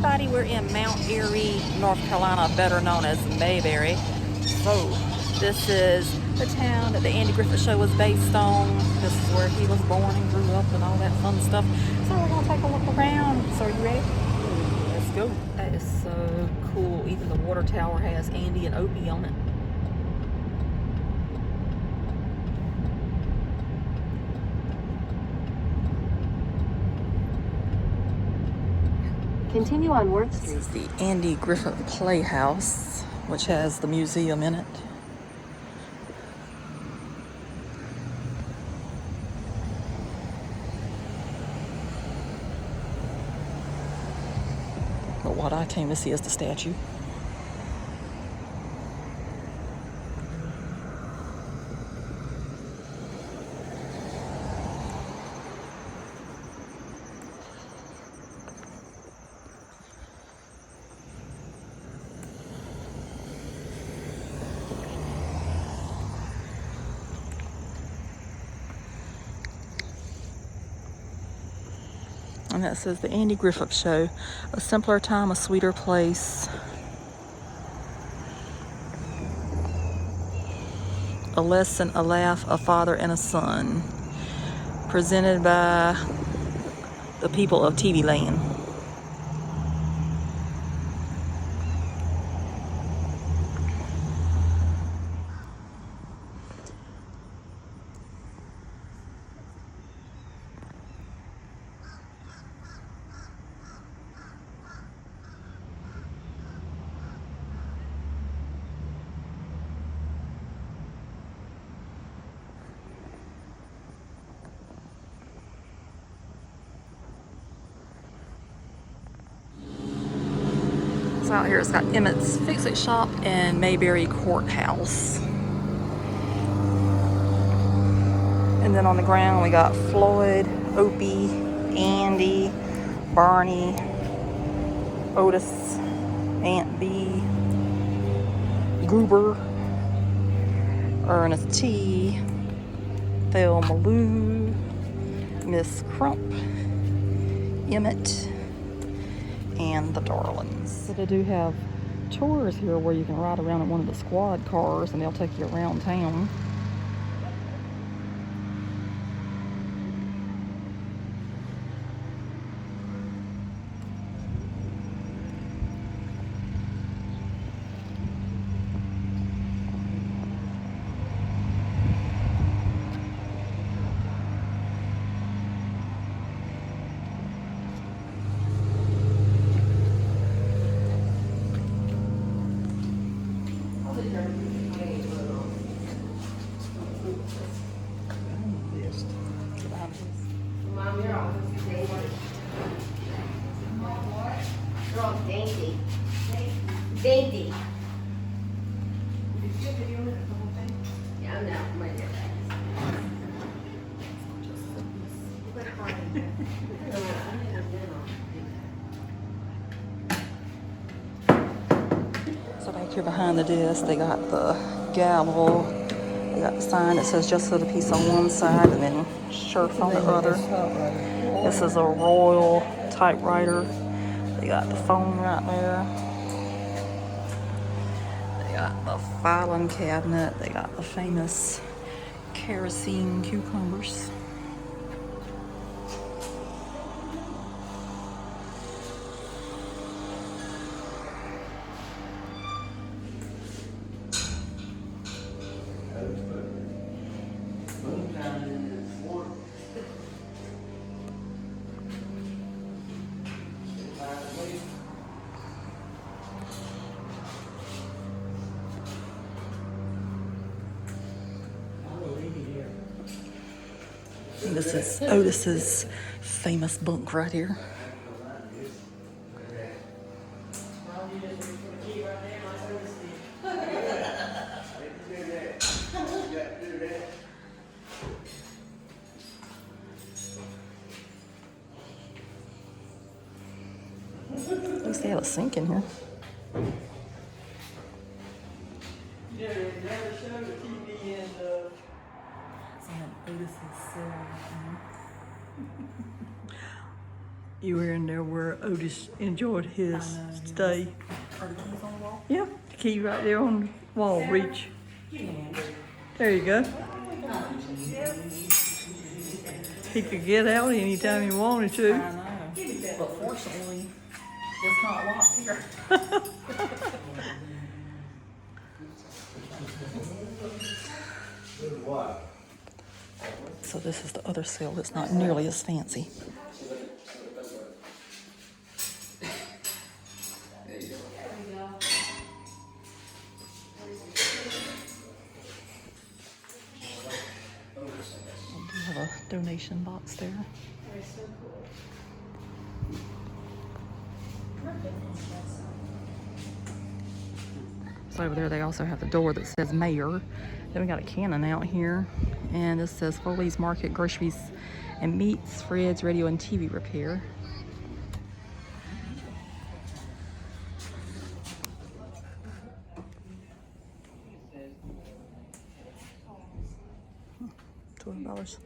everybody, we're in Mount Airy, North Carolina, better known as Mayberry. So this is the town that the Andy Griffith Show was based on. This is where he was born and grew up and all that fun stuff. So we're gonna take a look around. So are you ready? Let's go. That is so cool. Even the water tower has Andy and Opie on it. Continue on Worth Street. This is the Andy Griffith Playhouse, which has the museum in it. But what I came to see is the statue. And that says the Andy Griffith Show, a simpler time, a sweeter place. A lesson, a laugh, a father and a son. Presented by the people of TV Land. So out here it's got Emmett's Fix-It Shop and Mayberry Courthouse. And then on the ground we got Floyd, Opie, Andy, Barney, Otis, Aunt B, Goober, Ernest T, Thelma Lou, Miss Crump, Emmett, and the Darlings. So they do have tours here where you can ride around in one of the squad cars and they'll take you around town. They're all dainty. Dainty. Yeah, I'm not. My dear. So back here behind the desk, they got the gavel. They got the sign that says "Just for the Peace" on one side, and then "Sheriff" on the other. This is a Royal typewriter. They got the phone right there. They got the filing cabinet. They got the famous kerosene cucumbers. And this is Otis's famous bunk right here. At least they have a sink in here. Otis's cell. You were in there where Otis enjoyed his stay. Are the keys on the wall? Yeah, the key right there on the wall, reach. There you go. He could get out anytime he wanted I to. know. But fortunately, it's not locked here. So this is the other cell that's not nearly as fancy. We have a donation box there. So over there they also have the door that says Mayor. Then we got a cannon out here, and this says Foley's Market, Groceries and Meats, Fred's Radio and TV Repair. $12.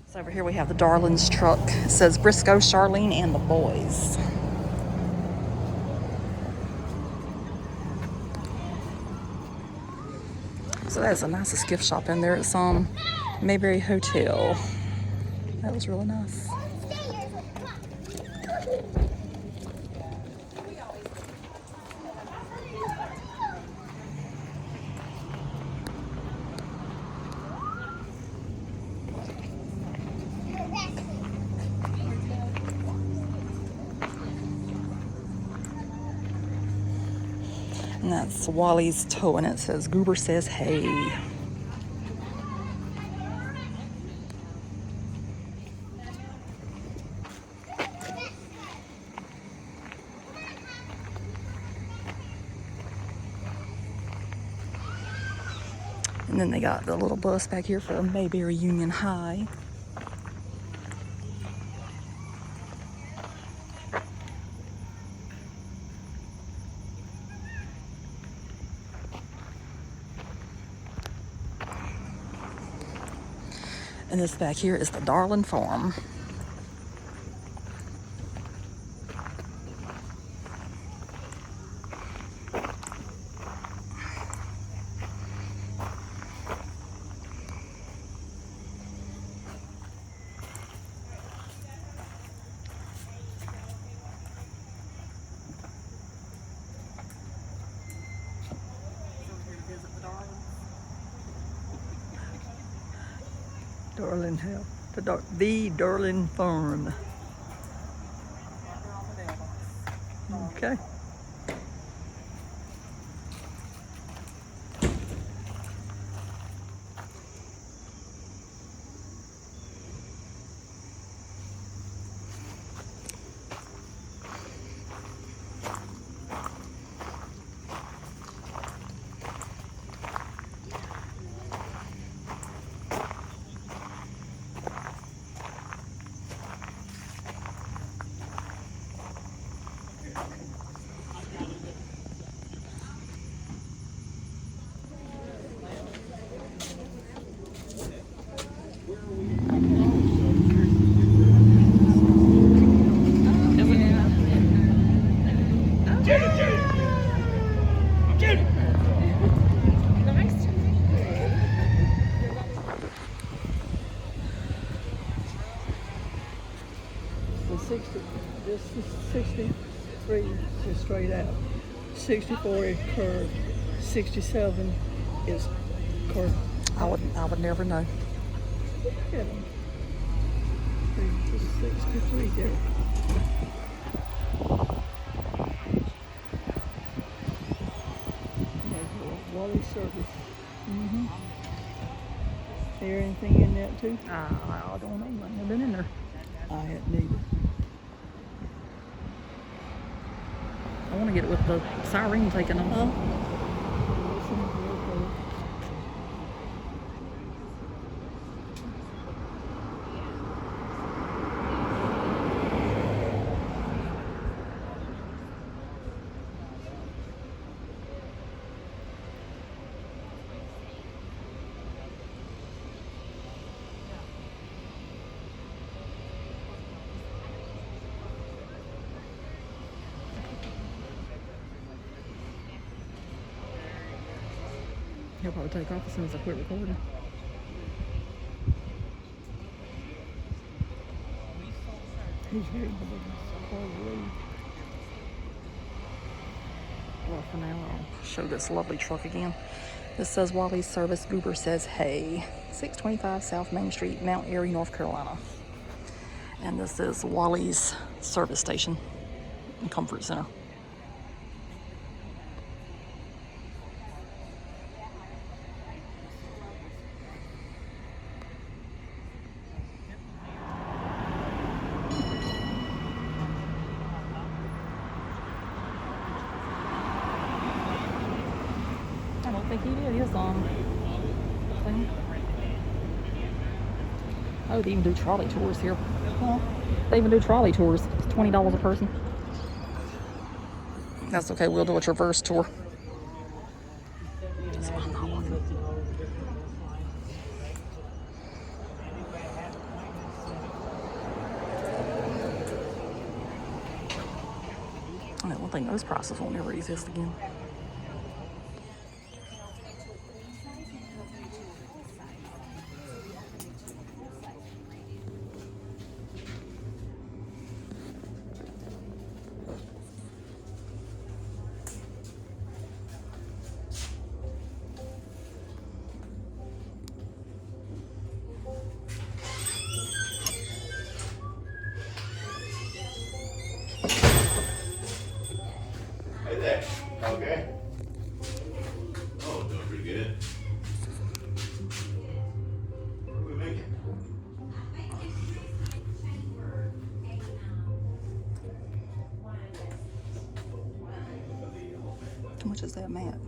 So over here we have the Darlings truck. It says Briscoe, Charlene, and the boys. So that's the nicest gift shop in there. It's Mayberry Hotel. That was really nice. And that's Wally's Toe, and it says Goober says hey. And then they got the little bus back here for Mayberry Union High. And this back here is the Darling Farm. Darling House, the Darling Farm. Okay. This is 63 is straight out. 64 is curved. 67 is curved. I would never know. Look at them. 63 there. Wally service. Mm-hmm. Hear anything in that too? I don't know. I've never been in there. I hadn't either. I want to get it with the siren taken off. He'll probably take off as soon as I quit recording. He's very cold. Well, for now, I'll show this lovely truck again. This says Wally's Service. Goober says, hey. 625 South Main Street, Mount Airy, North Carolina. And this is Wally's Service Station and Comfort Center. I don't think he did his thing. Oh, they even do trolley tours here. Huh? They even do trolley tours. It's $20 a person. That's okay, we'll do a traverse tour. That's why I'm not looking. I don't think those prices will never exist again. Hey there. Okay. Oh, doing pretty good. What are we making? How much is that, Matt?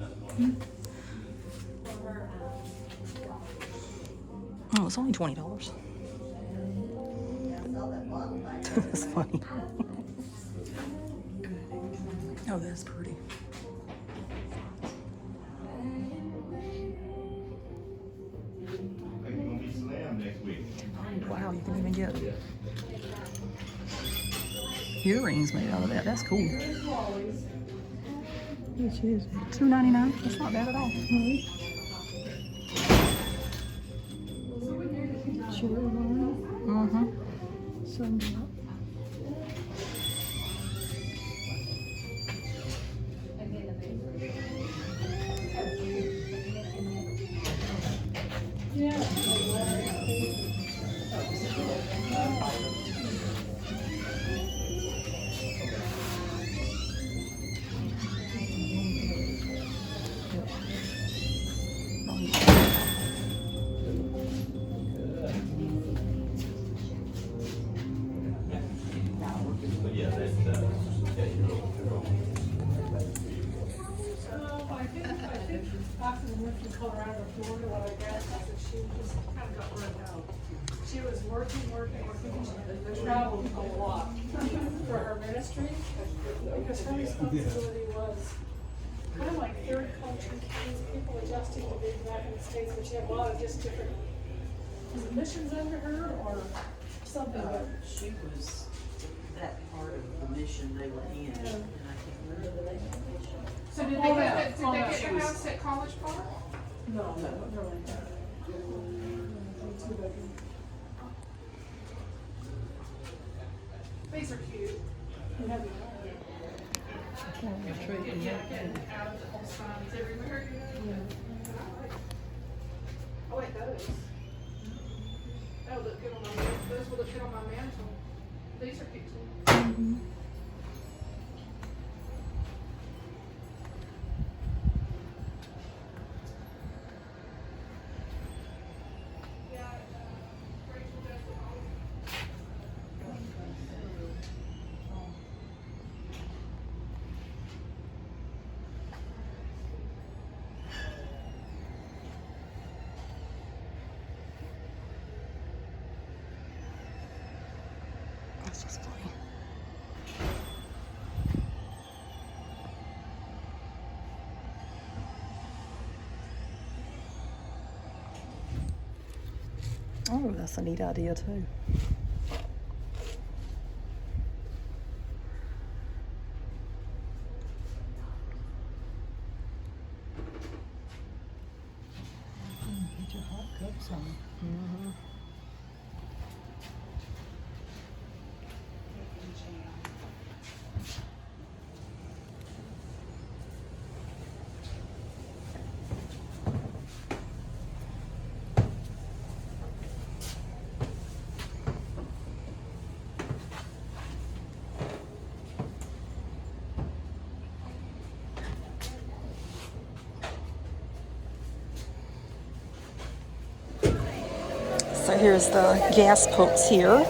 Oh, it's only $20. That's funny. Oh, that's pretty. Hey, you gonna be slammed next week? Wow, you can even get earrings made out of that. That's cool. Which is $2.99. That's not bad at all. Mm-hmm. But yeah, that's After we moved to Colorado, Florida, what I guess, I said she just kind of got burnt out. She was working, and traveled a lot for her ministry, because her responsibility was kind of like third culture kids, people adjusting to being back in the States, but she had a lot of just different, was it missions under her or something? She was that part of the mission they were in, and I can't remember the name of the mission. So did Did they they get get your house at College Park? No, no, really. These are cute. You have Getting out of the whole signs everywhere. I like those. That would look good on my, those would look good on my mantle. These are cute too. Rachel does it all. That's just funny. Oh, that's a neat idea too. So, so here's the gas pumps here.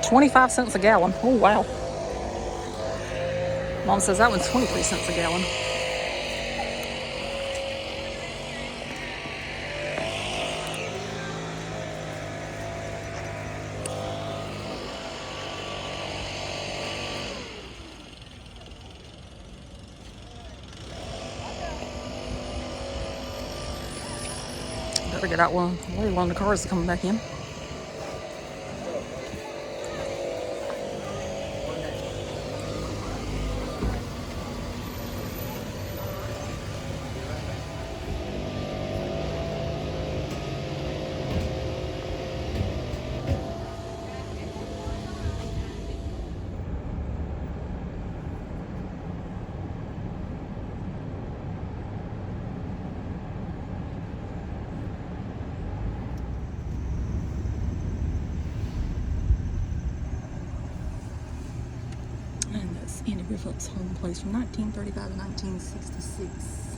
$0.25 a gallon. Oh, wow. Mom says that one's 23 cents a gallon. Better get out one. Way long the cars are coming back in. And that's Andy Griffith's home place from 1935 to 1966.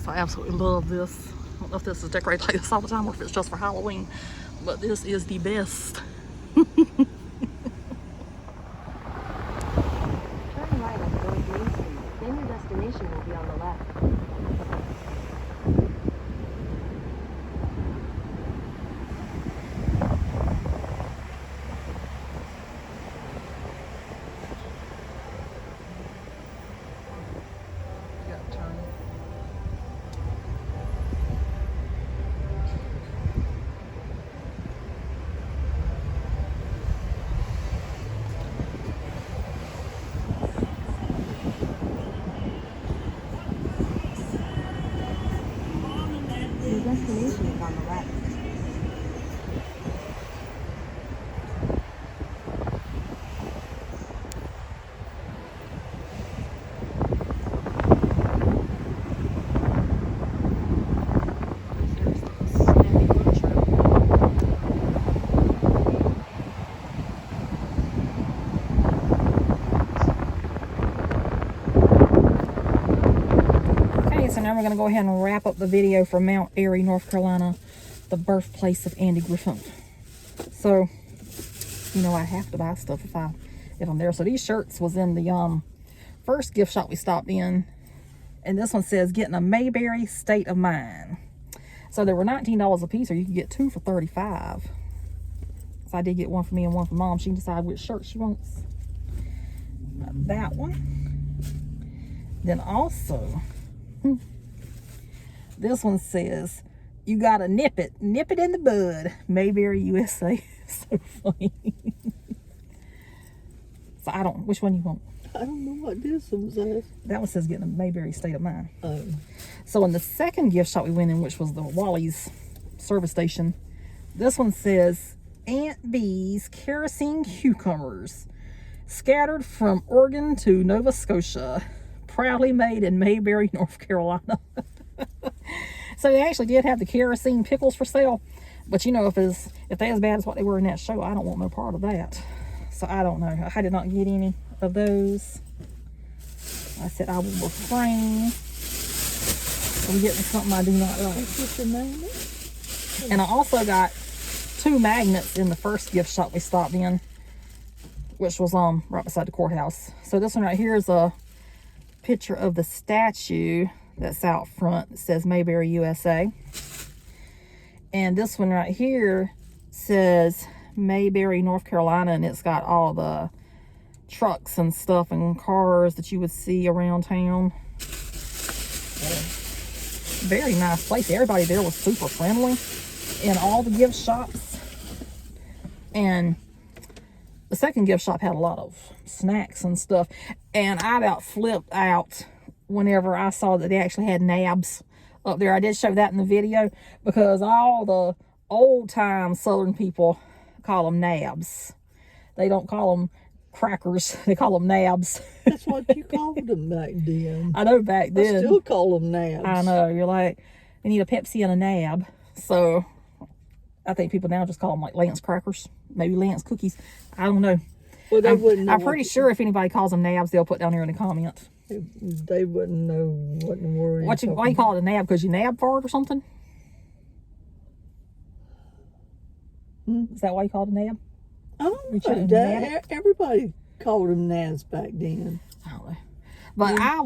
So I absolutely love this. I don't know if this is decorated like this all the time or if it's just for Halloween, but this is the best. Turn right on North Main Street. Then your destination will be on the left. Your destination is on the left. Okay, so now we're going to go ahead and wrap up the video for Mount Airy, North Carolina, the birthplace of Andy Griffith. So, you know, I have to buy stuff if I'm there. So these shirts was in the first gift shop we stopped in, and this one says getting a Mayberry State of Mind. So they were $19 a piece, or you can get two for $35. So I did get one for me and one for Mom. She can decide which shirt she wants. That one. Then also, this one says, you gotta nip it in the bud. Mayberry, USA. So funny. So I don't, which one you want? I don't know what this one says. That one says getting a Mayberry State of Mind. Oh. So in the second gift shop we went in, which was the Wally's service station, this one says Aunt Bee's kerosene cucumbers, scattered from Oregon to Nova Scotia, proudly made in Mayberry, North Carolina. So they actually did have the kerosene pickles for sale, but you know, if they're as bad as what they were in that show, I don't want no part of that. So I don't know. I did not get any of those. I said I will refrain from getting something I do not like. What's your name? And I also got 2 magnets in the first gift shop we stopped in, which was right beside the courthouse. So this one right here is a picture of the statue that's out front. It says Mayberry, USA. And this one right here says Mayberry, North Carolina, and it's got all the trucks and stuff and cars that you would see around town. Very nice place. Everybody there was super friendly in all the gift shops. And the second gift shop had a lot of snacks and stuff. And I about flipped out whenever I saw that they actually had nabs up there. I did show that in the video because all the old time Southern people call them nabs. They don't call them crackers. They call them nabs. That's what you called them back then. I know back then. I still call them nabs. I know. You're like, I need a Pepsi and a nab. So I think people now just call them like Lance crackers. Maybe Lance cookies. I don't know. Well, they wouldn't know I'm pretty sure if anybody calls them nabs, they'll put down here in the comments. They wouldn't know what in the world. Why you call it a nab? Because you nab for it or something? Is that why you call it a nab? I don't You know. shouldn't nab it? Everybody called them nabs back then. I don't know. But I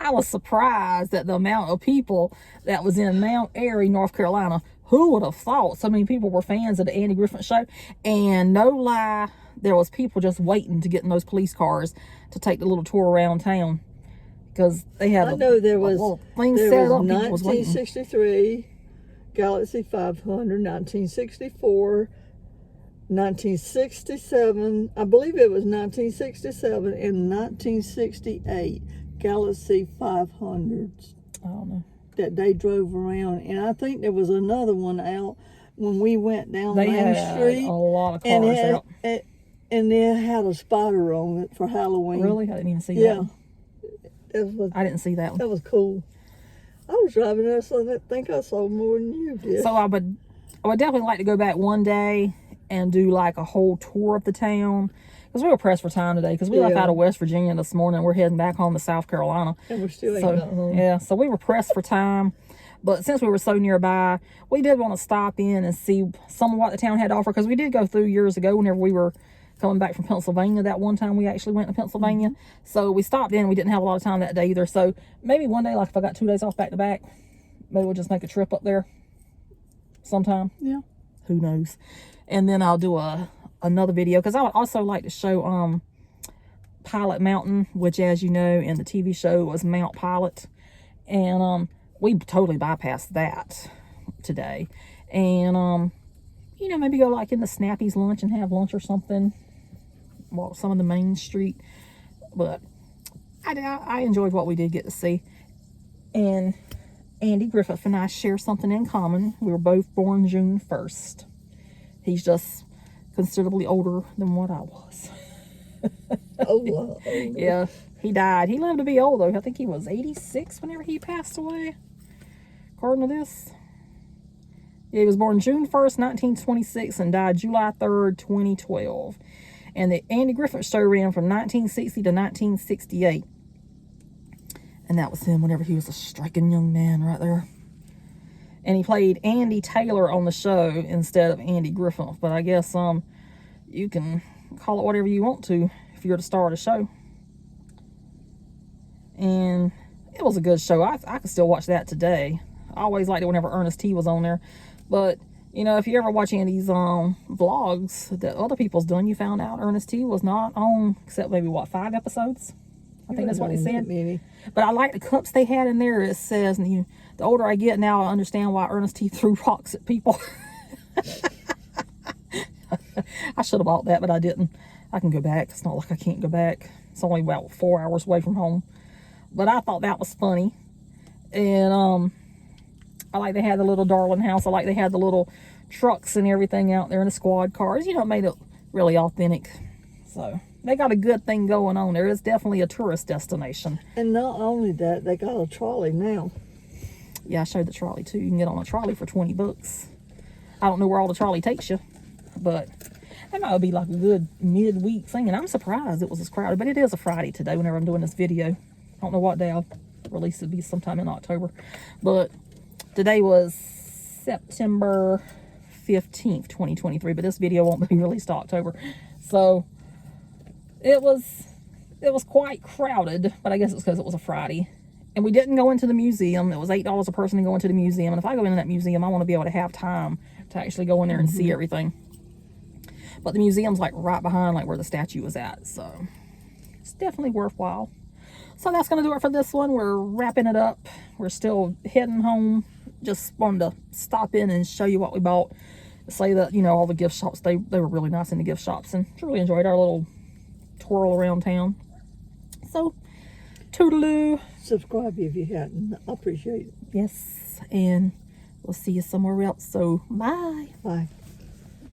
was surprised at the amount of people that was in Mount Airy, North Carolina. Who would have thought so many people were fans of the Andy Griffith Show? And no lie, there was people just waiting to get in those police cars to take the little tour around town. Because they had I know there was, things there set was up. People was waiting. 1963, Galaxy 500, 1964, 1967, I believe it was 1967, and 1968 Galaxy 500s I don't know. that they drove around. And I think there was another one out when we went down They Main had Street. a lot of And cars it, out. and it had a spider on it for Halloween. Really? I didn't even see Yeah. that. That was, I didn't see that one. that was cool. I was driving there, so I think I saw more than you did. So I would definitely like to go back one day and do like a whole tour of the town. Because we were pressed for time today. Because we left out of West Virginia this morning. We're heading back home to South Carolina. And we're still ain't got home. Yeah, so we were pressed for time. But since we were so nearby, we did want to stop in and see some of what the town had to offer. Because we did go through years ago whenever we were coming back from Pennsylvania. That one time we actually went to Pennsylvania. So we stopped in. We didn't have a lot of time that day either. So maybe one day, like if I got 2 days off back to back, maybe we'll just make a trip up there sometime. Yeah. Who knows? And then I'll do another video. Because I would also like to show Pilot Mountain, which as you know in the TV show was Mount Pilot. And we totally bypassed that today. And you know, maybe go like in the Snappy's lunch and have lunch or something. Walk some of the Main Street. But I enjoyed what we did get to see. And Andy Griffith and I share something in common. We were both born June 1st. He's just considerably older than what I was. Oh, Yeah, he died. He lived to be old though. I think he was 86 whenever he passed away. According to this. Yeah, he was born June 1st, 1926 and died July 3rd, 2012. And the Andy Griffith Show ran from 1960 to 1968. And that was him whenever he was a striking young man right there. And he played Andy Taylor on the show instead of Andy Griffith. But I guess you can call it whatever you want to if you're the star of the show. And it was a good show. I could still watch that today. I always liked it whenever Ernest T was on there. But, you know, if you ever watch any of these vlogs that other people's done, you found out Ernest T was not on except maybe, 5 episodes? I think that's what they said. But I like the cups they had in there. It says, the older I get now, I understand why Ernest T threw rocks at people. I should have bought that, but I didn't. I can go back. It's not like I can't go back. It's only about 4 hours away from home. But I thought that was funny. And I like they had the little Darling house. I like they had the little trucks and everything out there in the squad cars. You know, it made it really authentic. So they got a good thing going on there. It's definitely a tourist destination. And not only that, they got a trolley now. Yeah, I showed the trolley too. You can get on a trolley for $20. I don't know where all the trolley takes you, but that might be like a good midweek thing. And I'm surprised it was as crowded, but it is a Friday today whenever I'm doing this video. I don't know what day I'll release it. It'll be sometime in October. But today was September 15th, 2023, but this video won't be released till October. So it was quite crowded, but I guess it's because it was a Friday. And we didn't go into the museum. It was $8 a person to go into the museum. And if I go into that museum, I want to be able to have time to actually go in there and see everything. But the museum's like right behind like where the statue was at. So it's definitely worthwhile. So that's going to do it for this one. We're wrapping it up. We're still heading home. Just wanted to stop in and show you what we bought. Say that, you know, all the gift shops, they were really nice in the gift shops. And truly enjoyed our little twirl around town. So Toodaloo. Subscribe if you hadn't. I appreciate it. Yes, and we'll see you somewhere else. So, bye. Bye.